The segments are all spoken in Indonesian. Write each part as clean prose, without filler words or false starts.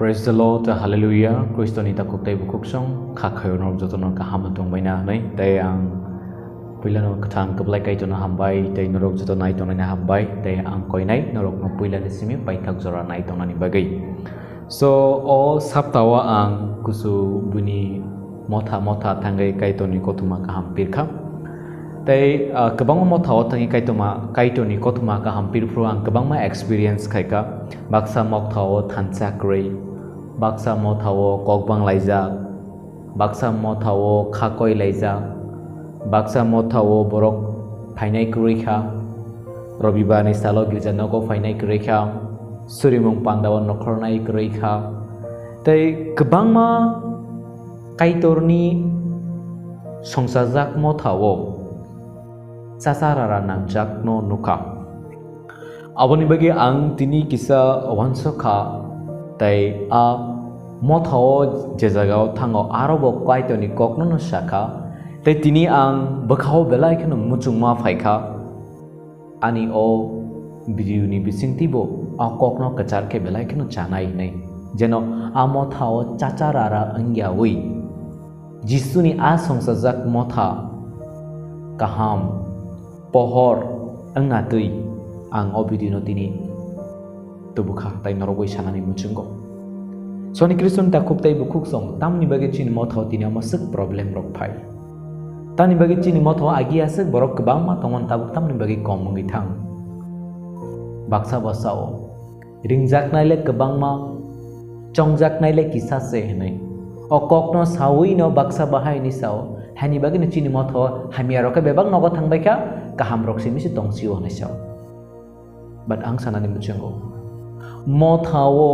Praise the Lord, Hallelujah. Kristo ni takuk tay bukuk song khakhayo nor jotono kaham tong baina nei tay ang puila no kathang kablai kai tona hambai tay norok joto nai tona na hambai tay ang koi nai norok no puila lesimi paithak jora nai tona ni bagai. So o saptawa ang kusu buni motha thangai kai toni kotuma kaham pirkha tay kabang motha thangi kai toni kotuma kaham pirfru ang kabang experience khaika baksa mokthao thansa krei baksa mothao kokbang laijak baksa mothao khakoi laijak baksa mothao borok phainai kurikha robibar ni salo girja nogo phainai kurikha surimung pangdawa nokhornai kurikha tai kabangma kaitorni songsajak mothao sasarara nangjak no nukha aboni bagi ang tini kisa wansokha tai a mothao je jagao thango arobo kaitoni kokno no shakha tai tini ang bakhao belai khano muchungma phaikha ani o video ni bisingtibo a kokno kachar ke belai khano chanai nei jeno a mothao chacharara angyawi jisuni a songsajak motha kaham pohor angatui ang obidino tini tubukha tai norogoi sanani muchungo soni kriston ta khuk tai bukuk song tamni bage chin mothao tini amasuk problem rok phai tani bage chin mothao agi asuk borok kabang ma tongon tabuk tamni bage komungi thang baksa basao ringjak naile kabang ma chongjak naile kisa se nei o kokno sawi no baksa bahai ni sao hani bage ni chin mothao hamiaro ka bebang nogo thangbai ka kaham rok simi si tongsiu ne sao but ang sanani muchungo mothao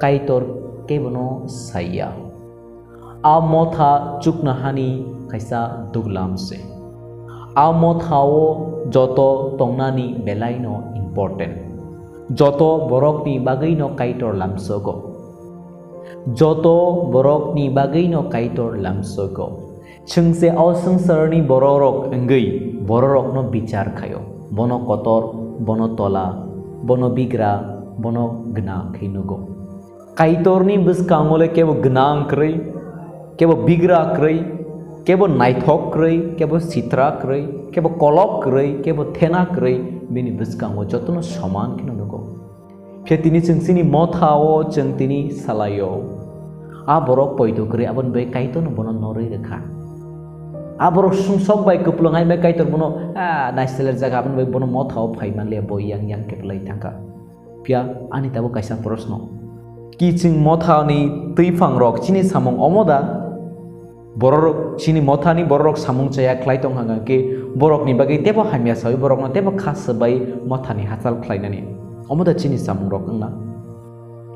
kaitor kebono saya a motha chukna hani kaisa duglam se a mothao joto tongnani belaino important joto borok ni bagai no kaitor lamsogo joto borok ni bagai no kaitor lamsogo chungse au sangsarni bororok engei bororok no bichar khayo bono kotor bono tola bono bigra bono gna khinugo kaitorni buskangole kebo gnang krei kebo bigra krei kebo naithok krei kebo sitra krei kebo kolok krei kebo thena krei bini buskango jotono saman khinugo phetini chungsini mothao chungtini salayo a borok poito krei abon be kaitono bono noroi rekha aborok sungsok bai kuplungai be kaitor bono naiseler jaga abon be bono mothao phaiman le boyang yang keplai thangka pia ani tabo kaisa proshno kiching mothani tuifang rok chini samong omoda borok chini mothani borok samong chaya khlaitong hanga ke borok ni bagai tebo hamya sawi borok na tebo khas bai mothani hasal khlainani omoda chini samong rok na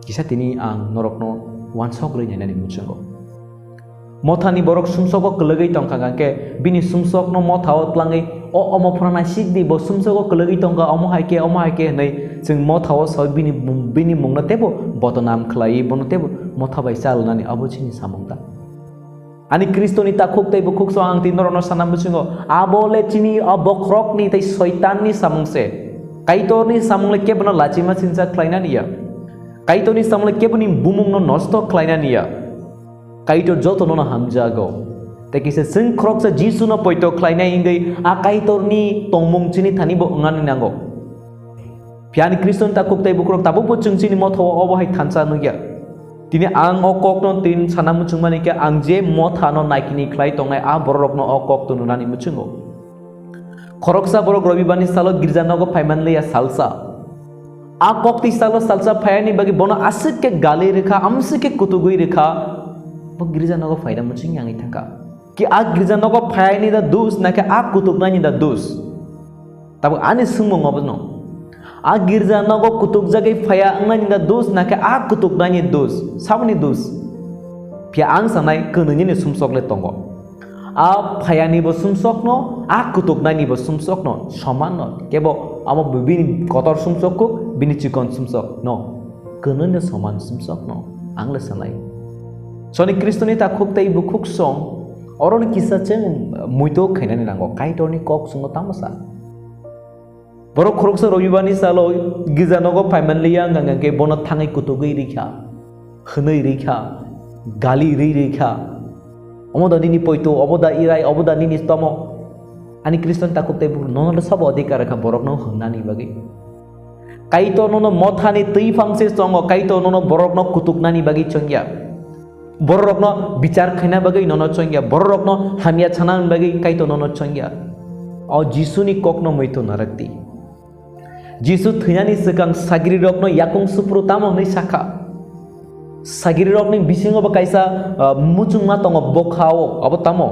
kisa tini ang norokno wansok rei nani muchungo mothani borok sumsoko kelegai tongkang ke bini sumsok no mothao tlangai o omo phrana sikdi bo sumsoko kelegai tongka omo haike nei jeng mothao soi bini mungna tebo botonam khlai bono tebo motha bai sal nani abochini samongta ani kristoni ta khuk tai bukuk so ang tin rono sanam busingo abole chini abokrok ni tai shaitan ni samongse kaitor ni samongle kebona lachima sinja khlaina niya kaitor ni samongle keboni bumung no nosto khlaina niya kaitor joto no hamjago tekise sing kroksa jisu no poito khlaina ingai a kaitor ni tongmung chini thani bo ngani nango piani kriston ta kuk tai bukrok tabu po chungchini motho obo hai thansa nugia tini ang okok no tin sanamu chungmani ke ang je motha no naikini khlai tongai a borok no okok tu nunani muchungo khoroksa borok robibani salo girja nogo phaiman leya salsa a kokti salo salsa phayani bagi bono asik ke gali rekha amsi ke kutugui rekha bo girja nogo phaida muching yangi thangka ki a girja nogo phayani da dus na ke a kutugnani da dus tabu ani sungmong obno a girja nogo kutuk jagai phaya angani da dus na ke a kutugnani dus sabni dus pia ang sanai kununi ni sumsokle tongo a phayani bo sumsokno a kutugnani bo sumsokno saman no kebo amo bini kotor sumsokko bini chikon sumsok no kununi saman sumsokno angle sanai soni kristoni ta khuk tai bukuk song oron kisa cheng muito khainani nango kaitorni kok sungo tamasa borok khoroksa robibani salo gizanogo paimanliya ngangke bono thangai kutugui rikha hनै rikha gali rikha omoda nini poito omoda irai omoda nini tomo ani Kriston takuk te buk nono sabo adhikar rakha borok no hannani bagi kaito nono mothani tui fangse songo kaito nono borok no kutuknani bagi chongya borok no bichar khaina bagi nono chongya borok no hamia chanan bagi kaito nono chongya o Jisu ni kokno moito narakti Jisu thunani sekang sagiri rok no yakung supru tamo nei sakha sagiri rok ni bisingo ba kaisa muchung ma tongo bokhao abo tamo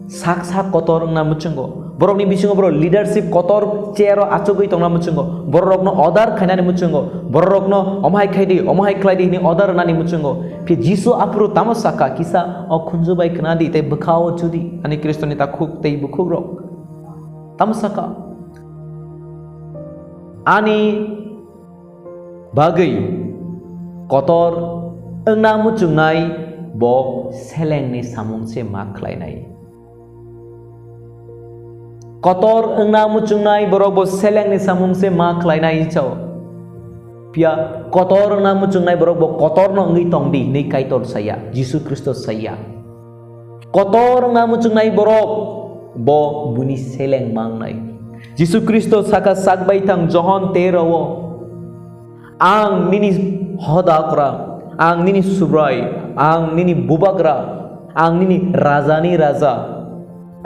sak sak kotor na muchungo borok ni bisingo bro leadership kotor chero achogoi tongna muchungo borok no order khainani muchungo borok no omhai khlaidi ni order nani muchungo phi Jisu apru tamo sakha kisa o khunju bai knadi te bokhao chudi ani Kriston ta khuk tei bukhuk rok tamo sakha ani bagai kotor engna muchungnai bo selengni samungse ma khlainai kotor engna muchungnai borok bo selengni samungse ma khlainai chao pia kotor engna muchungnai borok bo kotor no ngi tongdi nei kaitor saya Jisu Kristus saya kotor engna muchungnai borok bo buni seleng mangnai Jisu Kristus saka sakbai tang John 13 ang nini hodakra ang nini subrai ang nini bubagra ang nini rajani raja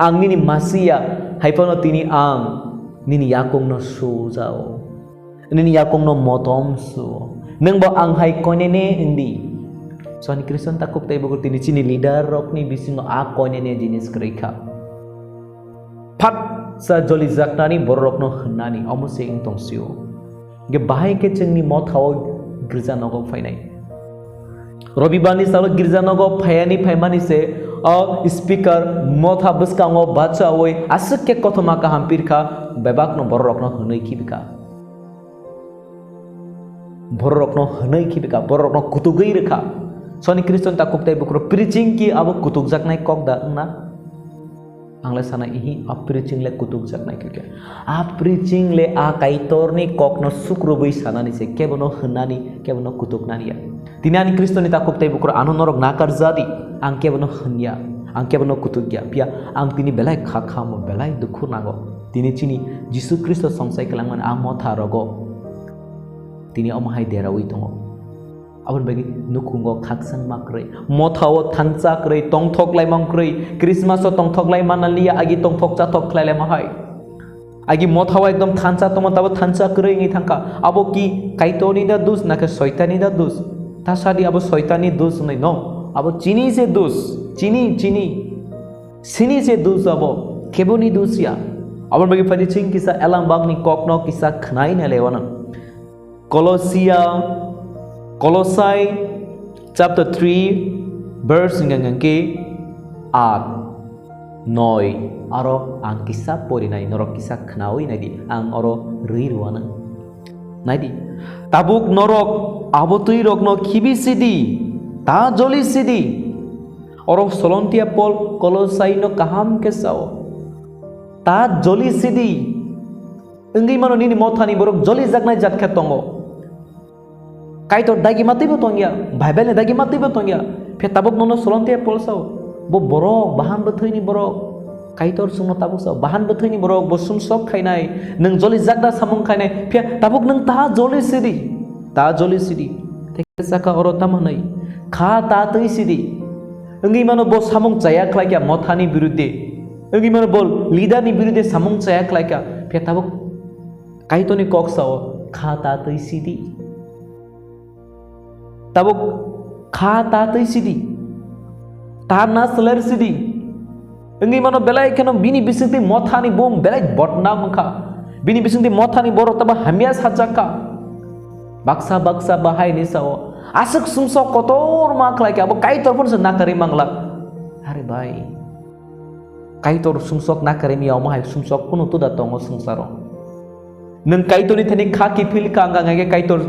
ang nini masia haipano tini ang nini yakung no sujao nini yakung no motom su nengbo ang hai konene indi so ani Kriston takuk tai bukur tini chini leader rok ni bisingo a konene jinis kreika phat sa joli jaknani borok no hannani omose ing tongsio ge bahai ke chengni mothao girja nogo phainai Robibani salo girja nogo phayani phaimani se a speaker motha buskango bacha oi asuk ke kothoma ka hampir kha bebak no borok no hanai khibika borok no hanai khibika borok no kutugei rekha soni Kriston ta koktai bukro preaching ki abo kutuk jaknai kok da na angla sana ihi a preaching le kutuk jaknai ke a preaching le a kaitor ni kok no sukru bai sanani se kebono hanani kebono kutuk nania tinani Kriston ta koktai bukro anonorok nakar jadi ang kebono hanya ang kebono kutugya pia ang tini belai khamo belai dukhu nago tini chini Jisu Kristus songsai kelangman a motha rogo tini omahai derawi tongo abon bagi nukungo khaksang makrei mothao thancha krei tongthok lai mangkrei Christmas o tongthok lai manalia agi tongthok cha thok khlai mahai agi mothao ekdom thancha tomo tabo thancha krei ngi thangka abo ki kaitoni da dus naka শয়তানি da dus ta sadi abo শয়তানি dus nai no abo chini se dus sini se dus abo keboni dus ya abon bagi padi ching kisa elang bagni kokno kisa khnai na lewana Colossae chapter 3 verse ngangke 8 9 aro ang kisa porinai norok kisa khnawai nadi ang oro rirwana nadi tabuk norok abotui rokno khibi sidi ta joli sidi oro solontia pol Colossae no kaham kesao ta joli sidi engi mano nini mothani borok joli jaknai jatkha tongo kaitor dagi mati botongya Bible ne dagi mati botongya phe tabuk nono solontia pol sao bo borok bahan bothoini borok kaitor sumno tabuk sao bahan bothoini borok bo sumsok khainai nang joli jakda samung khainai phe tabuk nang ta joli sidi theke saka oro tamanai kha ta tei sidi engi mano bo samung chaya khlaikya mothani biruddhe engi mano bol leader ni biruddhe samung chaya khlaikya phe tabuk kaitoni kok sao kha ta tei sidi tabuk kha ta tei sidi ta na seler sidi engi mano belai keno bini bisingti mothani bom belai botna mangkha bini bisingti mothani borok taba hamia sajaka baksa bahai ni sao asuk sumsok kotor ma khlai abo kaitor pun na kari mangla are bhai kaitor sumsok na kari mi omahai sumsok pun tu da tongo sungsaro nang kaitor ni thani kha ki fil ka anga ngai kaitor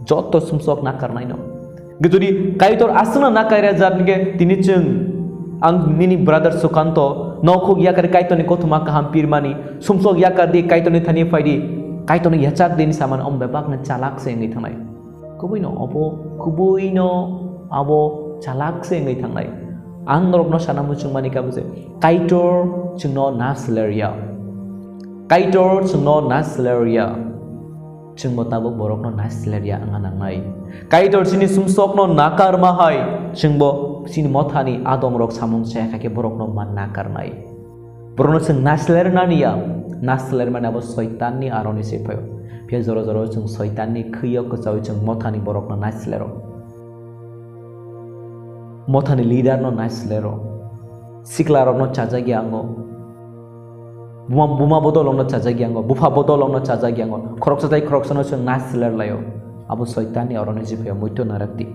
joto sumsok na karnai no gejodi kaitor asna na kaira jadnge tini chung ang nini brother Sukanto nokhuk yakar kaitor ni kothuma ka hampir mani sumsok yakar di kaitor ni thani faidi kaitor ni yachak din saman om bebak na chalak se ngi thanai kubuino abo kubuino abo chalakse ngai thangnai ang norokno sanamu chungmani kabuse kaitor chungno nasleria kaitor chungno nasleria chungmo tabuk borokno nasleria anganangai kaitor chini sumsokno nakar mahai chungbo sini mothani adom rok samung chekake borokno man nakarnai borokno chung naslerna nasler mane abo shaitanni aroni sepayo pia joro joro chung shaitanni khiyok ko chung mothani borokno naslero mothani leader no naslero siklarok no chajagi ango buma bodolong no chajagi ango bufa bodolong no chajagi ango khoroksatai khoroksono chung nasler layo abo shaitanni aroni sepayo moito narakti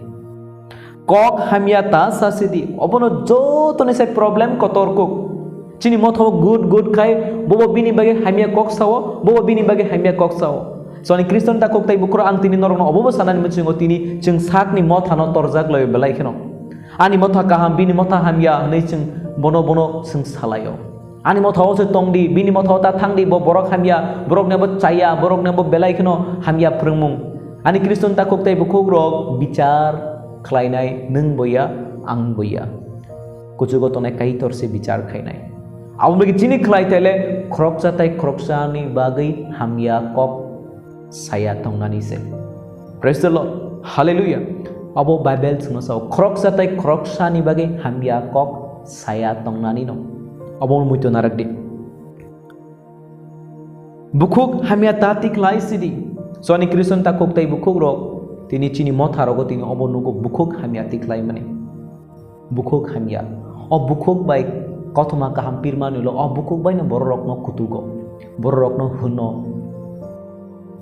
kok hamia ta sasidi obono jotone sai problem kotorkuk chini motho good khai bobo bini bage hamia kok sawo bobo bini bage hamia kok sawo soni kriston ta kok tai bukro ang tini norong obobo sanan muchingo tini chung sakni mothano torjak loy belai kheno ani motha kaham bini motha hamia nei chung bono chung salayo ani motha o tongdi bini motha ta thangdi bo borok hamia borok nebo chaya borok nebo belai kheno hamia prungmung ani kriston ta kok tai bukog rok bichar khlainai nung boya ang boya kuchugo tone kaitor se bichar khainai abagi chini khlai tele khroksani bagai hamia kok saya tongnani se praise the lord hallelujah abo bible suno sao khroksani bagai hamia kok saya tongnani no abo muito narakdi bukhuk hamia tati khlai sidi soni kriston ta kok tai bukhuk rok tini chini motha rogo tini abo nugo bukhuk hamia tiklai mane bukhuk hamia o bukhuk bai kothoma ka hampir manulo o bukhuk bai na borok no kutugo borok no huno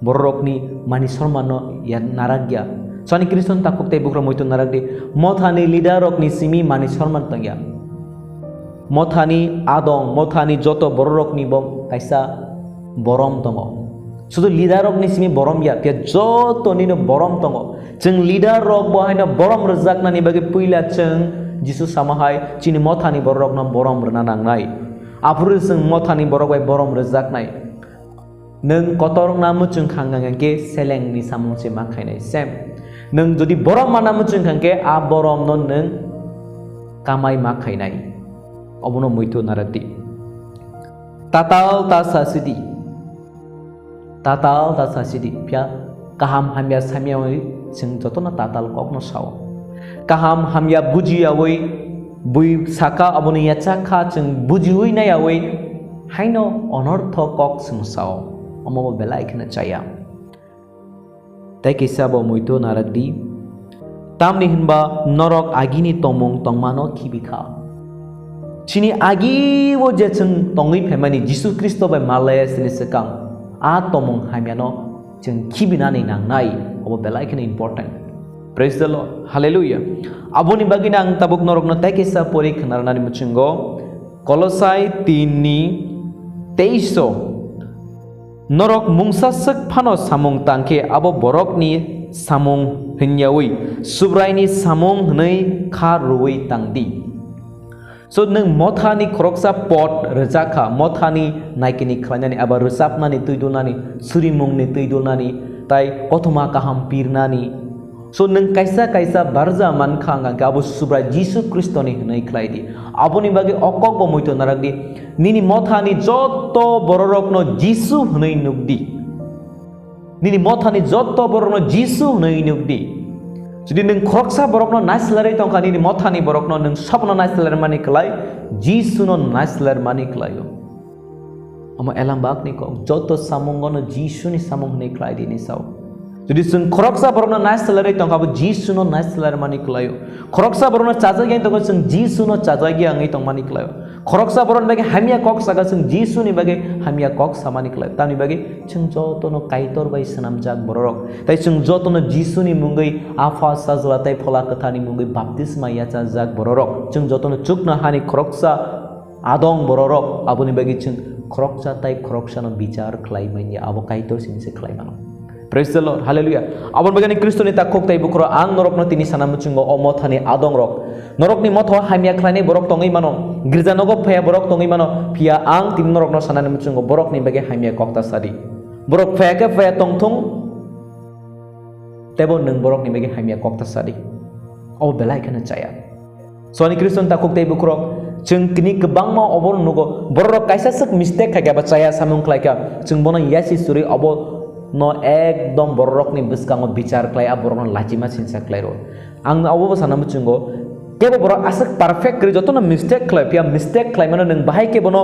borok ni mani sormano ya naragya soni kriston takuk te bukro moito naragdi mothani leader rok ni simi mani sorman tangya mothani adong mothani joto borok ni bom kaisa borom tongo sudu leader rok ni simi borom ya pia joto ni no borom tongo jeng leader rok bo haina borom rezak nani bagi puila jeng jisu samahai chini mothani borok nam borom rena nangnai apuru seng mothani borok bai borom rezak nai neng kotorong namu chung khangangke seleng ni samung se makhainai sem neng jodi borom manamu chung khangke a borom non neng kamai makhainai obono moito narati tatal ta sasidi pia kaham hamya samya sing jotona tatal kokno sao kaham hamya buji awoi bui saka aboni yacha kha chung buji hui na awoi haino onortho kok sing sao omo belai khna chaya tai kisabo muito naragdi tamni hinba norok agini tomong tongmano khibikha chini agi wo je chung tongi phemani jisu kristo bai malaya sini sekang a tomong hamyano chung khibinani nangnai omo belai khna important praise the lord hallelujah aboni bagina ang tabuk norok no tai kisa pori khnarnani muchingo kolosai 3 ni 23 norok mungsasak phano samung tangke abo borok ni samung hinyawi subrai ni samung hnei kha ruwi tangdi so neng mothani kroksa pot rejaka mothani naikini khlanyani aba rusapnani tuidulnani surimungni tuidulnani tai kothoma kaham pirnani so neng kaisa barja mankha angka abo subrai jisu kristo ni hnei khlaidi aboni bagi okok bo moito naragdi nini mothani joto bororokno jisu hnei nugdi nini mothani joto bororokno jisu hnei nugdi jodi neng khoroksa borokno naslari tongka nini mothani borokno neng sapno naslar mani klai jisu no naslar mani klayo amo elambak ni ko joto samungono jisu ni samung hnei klai dini sao jadi sung khoroksa borokno naslari tongka bo jisu no naslar mani klayo khoroksa borokno chajagi tongka sung jisu no chajagi angai tong mani klayo khoroksa boron bagi hamia kok saga sung jisu ni bagi hamia kok samani klai tani bagi chung joto no kaitor bai sanamjak borok tai chung joto no jisu ni mungai afa sajla tai phola katha ni mungai baptisma yacha jak borok chung joto no chukna hani khoroksa adong borok abuni bagi chung khoroksa tai khoroksa no bichar khlai manya abo kaitor sin se khlai mano praise the lord hallelujah abon bagani kristo ni takok tai bukro ang norok no tini sanam chungo omothani adong rok norok ni motho hamia khlane borok tongai mano girja nogo phaya borok tongai mano pia ang tin norok no sanam chungo borok ni bage hamia kokta sadi borok phaya ke phaya tongthong tebo nung borok ni bagi hamia kok ta sadi o belai kana caya soni kriston ta kok tei bukrok jeng kini kebang ma obor nugo borok kaisa sek mistake kaya ba caya samung klaika jeng bono yasi suri obo no ekdom borok ni biskango bicar klai aborok no lajima sinsa klairo ang obo sana mucungo kebo borok asak perfect kri joto na mistake klai pia mistake klai mana nung bahai ke bono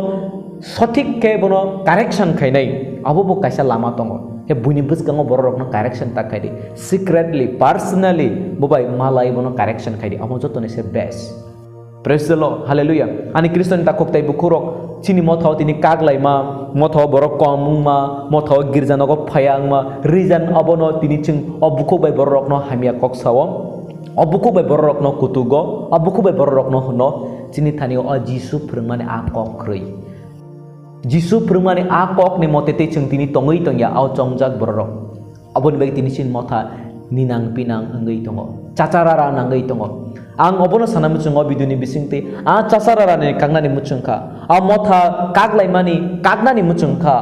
sotik ke bono correction khai nai abo bo kaisa lama tongo he buni biskango borok no correction ta khai di secretly personally bobai malai bono correction khai di amo joto ne se best praise the lord hallelujah ani kriston ta kok tai bukurok chini mothau tini kaglai ma mothau borok komung ma mothau girja nogo phayang ma reason abono tini ching obuko bai borok no hamia kok sawo obuko bai borok no kutugo obuko bai borok no hono chini thani o jisu phurmane akok krei jisu phurmane akok ni motete ching tini tongoi tongya au chongjak borok abon bai tini chin motha ninang pinang angai tongo chacharara nangai tongo ang obono sana muchungo biduni bisingti a chasarara ne kangnani muchungka a motha kaglai mani kagnani muchungka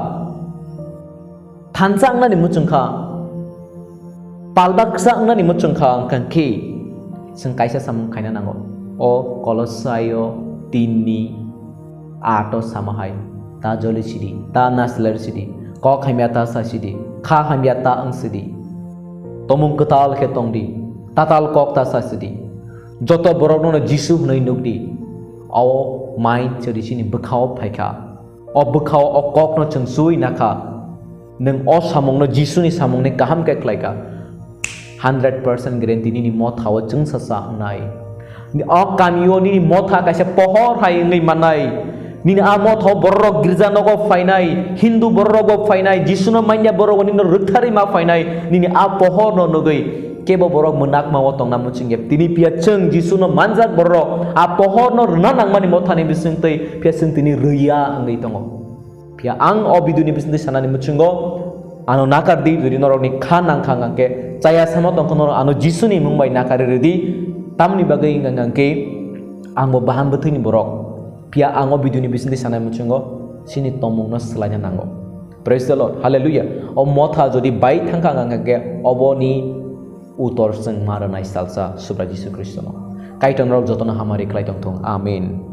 thansangnani muchungka palbaksangnani muchungka angkanki sing kaisa samung kaina nango o kolosayo tini ato samahai ta joli sidi ta nasler sidi ko khamyata sa sidi kha khamyata ang sidi tomung ketal ke tongdi tatal kok ta sa sidi joto borok no jisu hnai nukdi aw mai chori sini bekhao phaika o bekhao o kok no changsui nakha neng o samong no jisu ni samong ne kaham ke klaika 100% guarantee ni motha o chungsa sa nai ni o kamio ni motha kaise pohor hai ngai manai ni a motha borok girja no go fainai hindu borok go fainai jisu no manya borok ni no ruthari ma fainai ni a pohor no nogoi kebo borok menak mawo tong namu cinggep tini pia ceng jisu no manjat borok a pohor no rena nangmani mothani bisingtei pia sing tini ruya ngai tongo pia ang obiduni bisingtei sanani mucungo ano nakar di jodi norok ni khanang khangangke caya samo tong kono ano jisu ni mungbai nakar redi tamni bagai ngangangke anggo bahan betul ni borok pia ang obiduni bisingtei sanani mucungo sini tomung no selanya nango praise the lord hallelujah o motha jodi bai thangka ngangangke oboni utor seng maranai salsa subra Yesus Kristus. Kaitan rok jotona hamari klai tong tong. Amin.